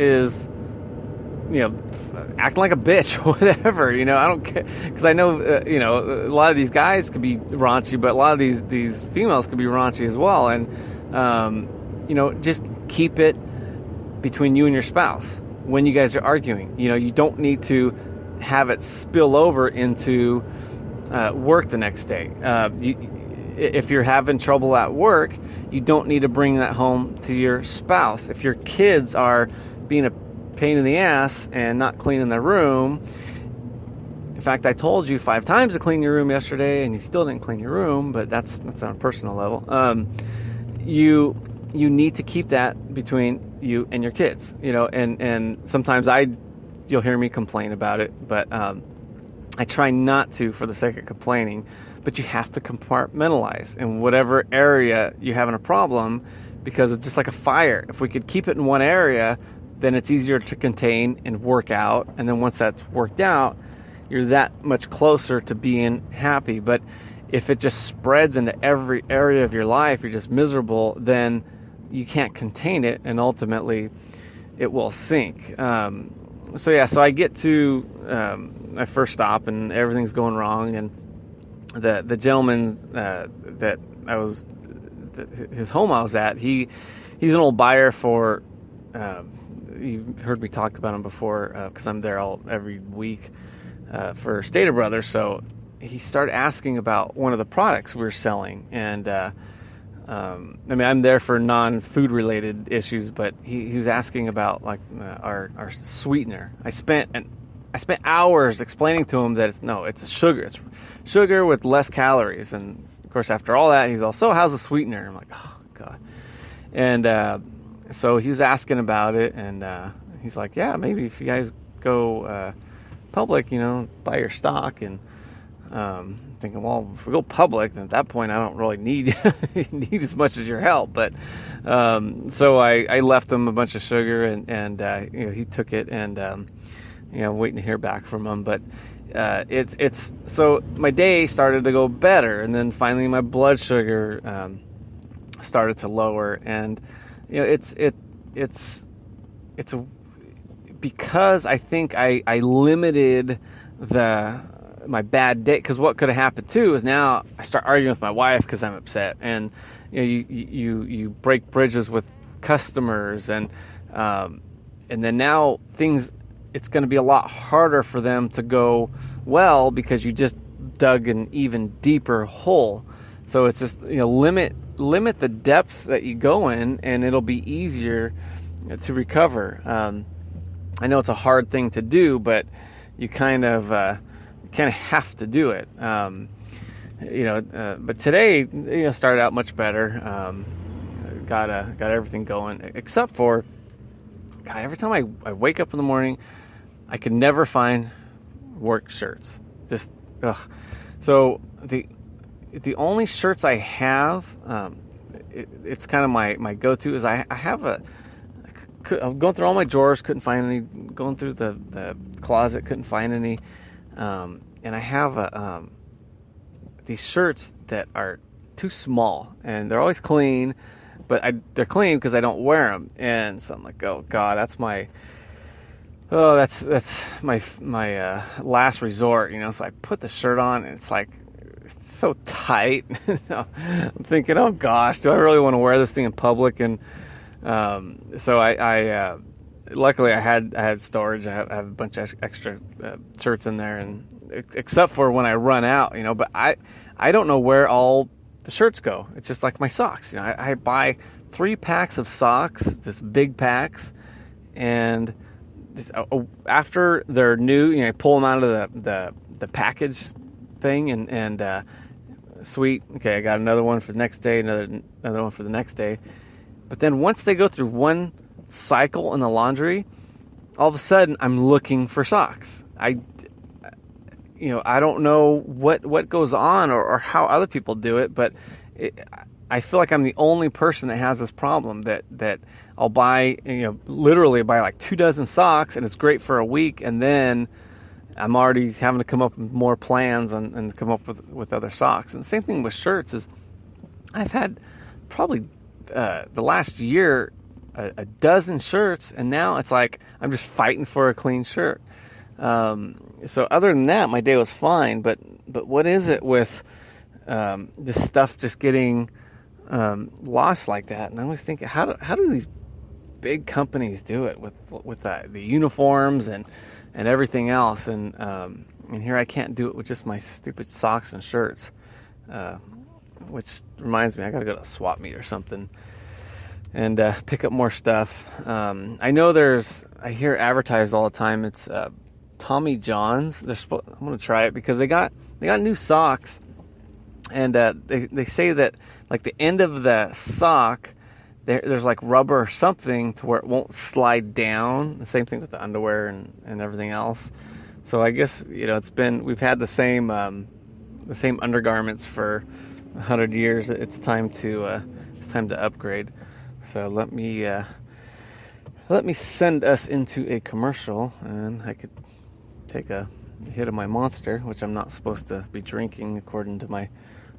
is, acting like a bitch or whatever, I don't care, because I know, a lot of these guys could be raunchy, but a lot of these females could be raunchy as well. And, just keep it between you and your spouse when you guys are arguing. You don't need to have it spill over into work the next day. If you're having trouble at work, you don't need to bring that home to your spouse. If your kids are being a pain in the ass and not cleaning their room, in fact, I told you 5 times to clean your room yesterday and you still didn't clean your room, but that's on a personal level. You need to keep that between you and your kids, and sometimes you'll hear me complain about it, but I try not to for the sake of complaining. But you have to compartmentalize in whatever area you're having a problem, because it's just like a fire. If we could keep it in one area, then it's easier to contain and work out. And then once that's worked out, you're that much closer to being happy. But if it just spreads into every area of your life, you're just miserable, then you can't contain it, and ultimately it will sink. So I get to my first stop, and everything's going wrong, and the gentleman that I was, his home I was at, he's an old buyer for, you've heard me talk about him before, because I'm there every week for Stater Brothers. So he started asking about one of the products we were selling, and I'm there for non-food related issues, but he was asking about our sweetener. I spent hours explaining to him that it's a sugar. It's sugar with less calories. And of course, after all that, he's also, how's the sweetener? I'm like, oh God. And so he was asking about it, and he's like, yeah, maybe if you guys go public, buy your stock. And thinking, well, if we go public, then at that point I don't really need as much as your help. But so I left him a bunch of sugar, and he took it, and waiting to hear back from him. But it's so my day started to go better, and then finally my blood sugar started to lower, and it's because I think I limited my bad day, because what could have happened too is now I start arguing with my wife because I'm upset, and you break bridges with customers, and then now it's going to be a lot harder for them to go well, because you just dug an even deeper hole. So it's just, limit the depth that you go in, and it'll be easier to recover. I know it's a hard thing to do, but you kind of have to do it. But today, started out much better. Got everything going, except for, God, every time I wake up in the morning, I can never find work shirts. Just, ugh. So the only shirts I have, it's kind of my go-to, is I have I'm going through all my drawers, couldn't find any. Going through the closet, couldn't find any. And I have these shirts that are too small, and they're always clean, but they're clean because I don't wear them. And so I'm like, oh God, that's my last resort, So I put the shirt on, and it's so tight. I'm thinking, oh gosh, do I really want to wear this thing in public? And so I luckily I had storage. I have a bunch of extra shirts in there, and except for when I run out, But I don't know where all the shirts go. It's just like my socks. I buy 3 packs of socks, just big packs, and after they're new, I pull them out of the package thing, and sweet. Okay, I got another one for the next day, another one for the next day. But then once they go through one cycle in the laundry, all of a sudden I'm looking for socks. I don't know what goes on or how other people do it, but I feel like I'm the only person that has this problem, that I'll buy, literally buy like 2 dozen socks, and it's great for a week, and then I'm already having to come up with more plans and come up with other socks. And the same thing with shirts is I've had probably the last year a dozen shirts, and now it's like I'm just fighting for a clean shirt. So other than that, my day was fine. But what is it with this stuff just getting lost like that? And I always think, how do these big companies do it with the uniforms and everything else? And here I can't do it with just my stupid socks and shirts. Which reminds me, I gotta go to a swap meet or something and pick up more stuff. I know I hear advertised all the time. It's Tommy John's. I'm gonna try it because they got new socks, and they say that like the end of the sock, there's like rubber or something to where it won't slide down. The same thing with the underwear and everything else. So I guess we've had the same undergarments for 100 years. It's time to upgrade. So let me send us into a commercial, and I could take a hit of my Monster, which I'm not supposed to be drinking according to my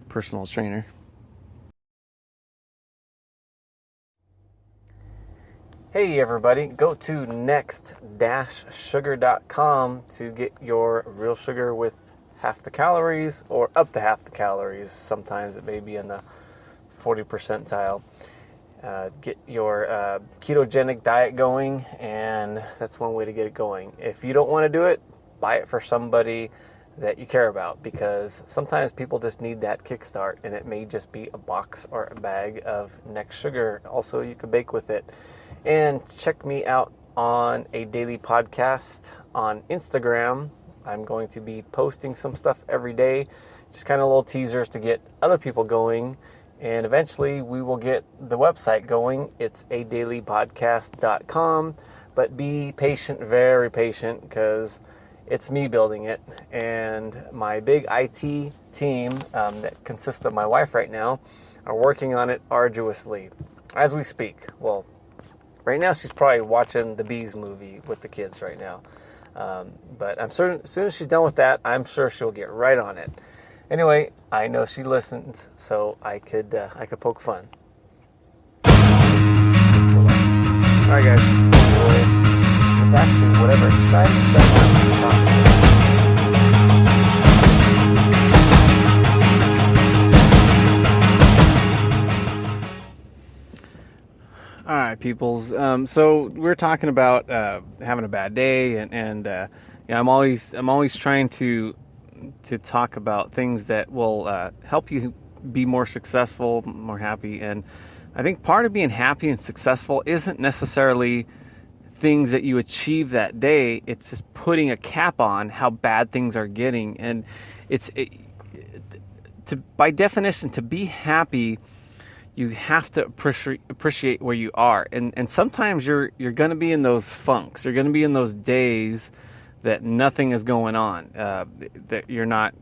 personal trainer. Hey everybody, go to next-sugar.com to get your real sugar with half the calories, or up to half the calories. Sometimes it may be in the 40 percentile. Get your ketogenic diet going, and that's one way to get it going. If you don't want to do it, buy it for somebody that you care about, because sometimes people just need that kickstart, and it may just be a box or a bag of Next Sugar. Also, you can bake with it. And check me out on a daily podcast on Instagram. I'm going to be posting some stuff every day, just kind of little teasers to get other people going. And eventually we will get the website going. It's adailypodcast.com. But be patient, very patient, because it's me building it. And my big IT team that consists of my wife right now are working on it arduously as we speak. Well, right now she's probably watching the Bees movie with the kids right now. But I'm certain as soon as she's done with that, I'm sure she'll get right on it. Anyway, I know she listens, so I could poke fun. All right, guys. We'll get back to whatever exciting stuff I'm talking about. All right, peoples. So we're talking about having a bad day, and I'm always trying to talk about things that will help you be more successful, more happy. And I think part of being happy and successful isn't necessarily things that you achieve that day. It's just putting a cap on how bad things are getting. And by definition, to be happy, you have to appreciate where you are. And sometimes you're going to be in those funks. You're going to be in those days that nothing is going on, that you're not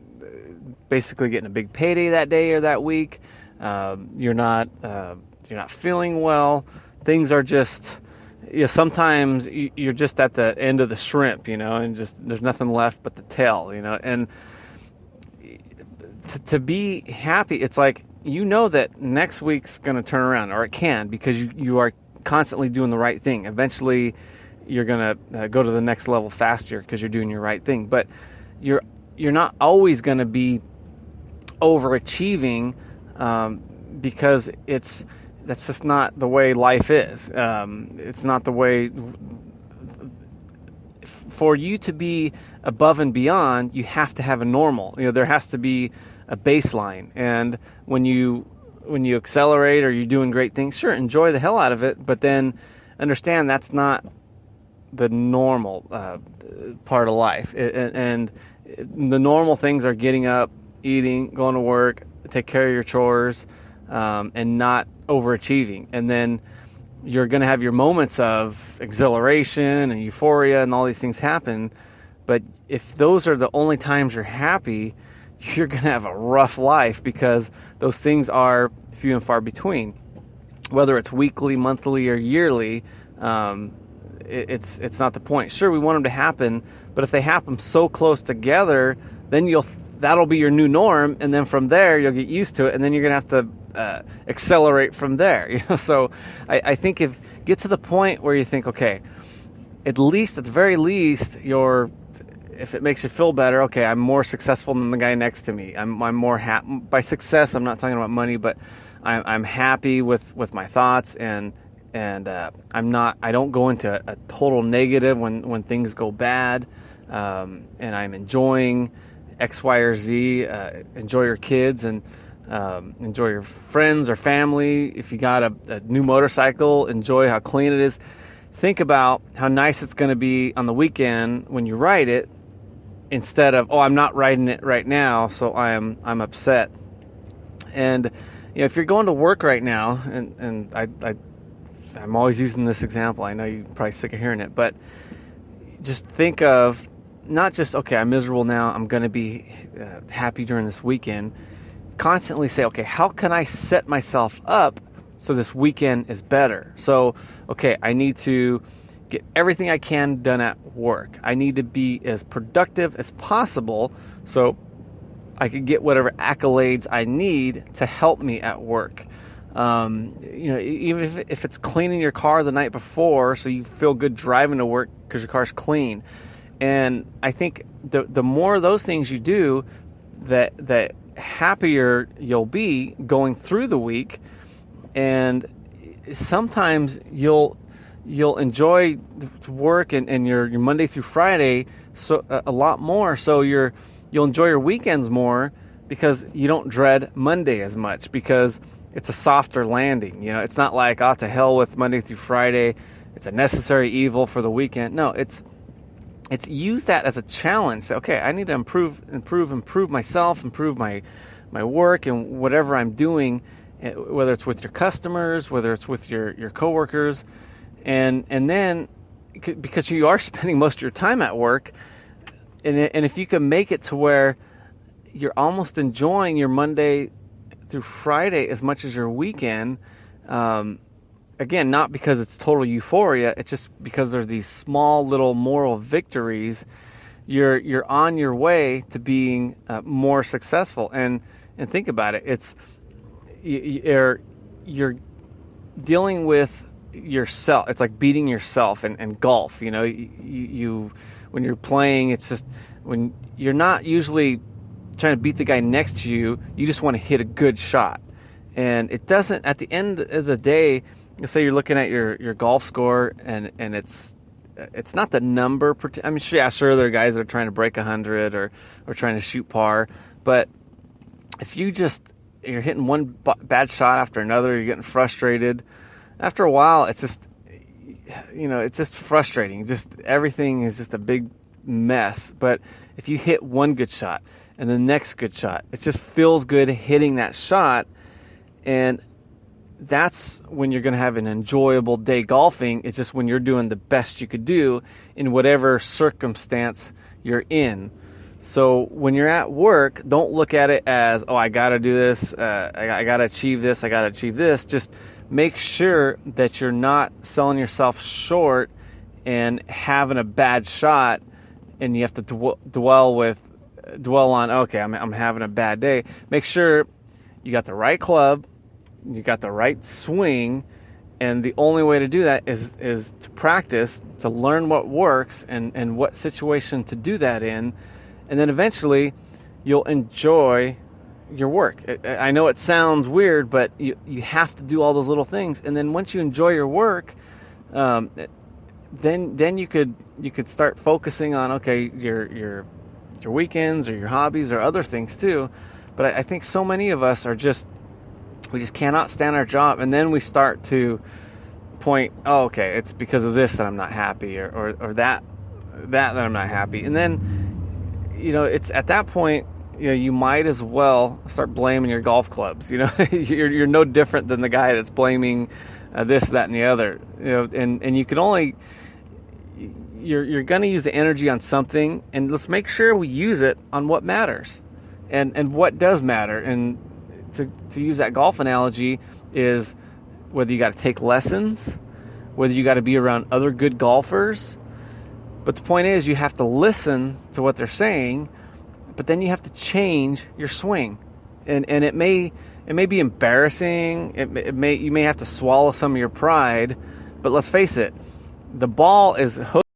basically getting a big payday that day or that week. You're not feeling well. Things are just, sometimes you're just at the end of the shrimp, and just there's nothing left but the tail, and to be happy, it's like, that next week's going to turn around, or it can, because you are constantly doing the right thing. Eventually you're going to go to the next level faster because you're doing your right thing. But you're not always going to be overachieving, because that's just not the way life is. It's not the way. For you to be above and beyond, you have to have a normal. There has to be a baseline. And when you accelerate or you're doing great things, sure, enjoy the hell out of it, but then understand that's not the normal part of life. And the normal things are getting up, eating, going to work, take care of your chores, and not overachieving. And then you're going to have your moments of exhilaration and euphoria, and all these things happen. But if those are the only times you're happy, you're going to have a rough life, because those things are few and far between. Whether it's weekly, monthly, or yearly, it's not the point. Sure, we want them to happen, but if they happen so close together, then you'll that'll be your new norm, and then from there you'll get used to it, and then you're going to have to accelerate from there. So I think get to the point where you think, okay, at the very least, if it makes you feel better, okay, I'm more successful than the guy next to me. I'm more happy. By success, I'm not talking about money, but I'm happy with my thoughts, and I don't go into a total negative when things go bad, and I'm enjoying X, Y, or Z. Enjoy your kids, and enjoy your friends or family. If you got a new motorcycle, enjoy how clean it is. Think about how nice it's going to be on the weekend when you ride it, instead of, I'm not riding it right now, so I'm upset. And if you're going to work right now, and I'm always using this example, I know you're probably sick of hearing it, but just think of not just, okay, I'm miserable now, I'm going to be happy during this weekend. Constantly say, okay, how can I set myself up so this weekend is better? So, okay, I need to get everything I can done at work. I need to be as productive as possible so I can get whatever accolades I need to help me at work. Even if it's cleaning your car the night before so you feel good driving to work because your car's clean. And I think the more of those things you do, that happier you'll be going through the week. And sometimes you'll enjoy work and your Monday through Friday a lot more. So you'll enjoy your weekends more because you don't dread Monday as much, because it's a softer landing. It's not like, to hell with Monday through Friday. It's a necessary evil for the weekend. No, it's use that as a challenge. Say, okay, I need to improve myself, improve my work and whatever I'm doing, whether it's with your customers, whether it's with your coworkers. And then, because you are spending most of your time at work, and if you can make it to where you're almost enjoying your Monday through Friday as much as your weekend, again, not because it's total euphoria, it's just because there's these small little moral victories, you're on your way to being more successful. And think about it, it's you're dealing with yourself. It's like beating yourself in golf. You when you're playing, it's just, when you're not usually trying to beat the guy next to you, you just want to hit a good shot. And it doesn't, at the end of the day, say you're looking at your golf score, and it's not the number. I mean, sure, there are guys that are trying to break 100 or trying to shoot par, but if you're hitting one bad shot after another, you're getting frustrated. After a while, it's just, it's just frustrating. Just everything is just a big mess. But if you hit one good shot and the next good shot, it just feels good hitting that shot, and that's when you're going to have an enjoyable day golfing. It's just when you're doing the best you could do in whatever circumstance you're in. So when you're at work, don't look at it as, I got to do this, I got to achieve this, I got to achieve this. Just make sure that you're not selling yourself short and having a bad shot, and you have to dwell on, okay, I'm having a bad day. Make sure you got the right club, you got the right swing, and the only way to do that is to practice, to learn what works and what situation to do that in, and then eventually you'll enjoy your work. I know it sounds weird, but you have to do all those little things, and then once you enjoy your work, then you could start focusing on, okay, your weekends or your hobbies or other things too. But I think so many of us we just cannot stand our job, and then we start to point, okay, it's because of this that I'm not happy, or that I'm not happy. And then, it's at that point, you might as well start blaming your golf clubs. You're no different than the guy that's blaming this, that, and the other. And you can only, you're going to use the energy on something, and let's make sure we use it on what matters, and what does matter. And to use that golf analogy is whether you got to take lessons, whether you got to be around other good golfers. But the point is, you have to listen to what they're saying, but then you have to change your swing, and it may be embarrassing. You may have to swallow some of your pride, but let's face it, the ball is hooked